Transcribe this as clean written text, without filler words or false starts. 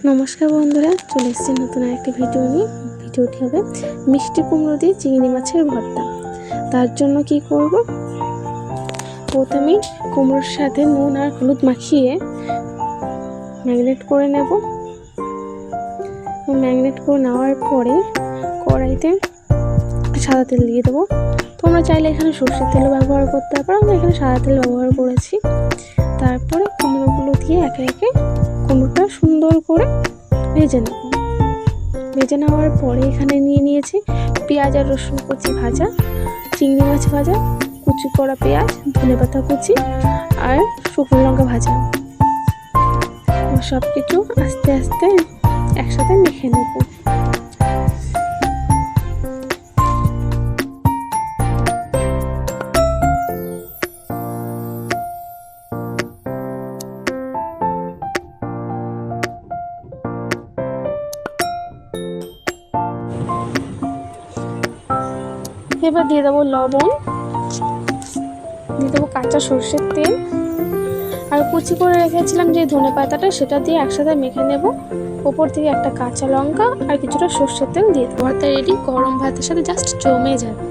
নমস্কার বন্ধুরা, চলে এসেছি নতুন একটি ভিডিও নিয়ে। ভিডিওটি হবে মিষ্টি কুমড়ো দিয়ে চিংড়ি মাছের ভর্তা। তার জন্য কি করব, প্রথমে কুমড়োর সাথে নুন আর হলুদ মাখিয়ে ম্যারিনেট করে নেব। ম্যারিনেট করে নেওয়ার পরে কড়াইতে সাদা তেল দিয়ে দেবো। তোমরা চাইলে এখানে সরষের তেলও ব্যবহার করতে পারো, আমি এখানে সাদা তেল ব্যবহার করেছি। তারপরে কুমড়োগুলো দিয়ে একে একে কুমড়োটা সুন্দর করে ভেজে নেব। ভেজে নেওয়ার পরে এখানে নিয়েছি পেঁয়াজ আর রসুন কুচি ভাজা, চিংড়ি মাছ ভাজা, কুচি করা পেঁয়াজ, ধনেপাতা কুচি আর শুকনো লঙ্কা ভাজা। সব কিছু আস্তে আস্তে একসাথে মেখে নেব। এবার দিয়ে দেবো লবণ, দিয়ে দেবো কাঁচা সরষের তেল আর কুচি করে রেখেছিলাম যে ধনেপাতাটা, সেটা দিয়ে একসাথে মেখে নেব। ওপর থেকে একটা কাঁচা লঙ্কা আর কিছুটা সরষের তেল দিয়ে দেবো। ভর্তা রেডি, গরম ভাতের সাথে জাস্ট জমে যাবে।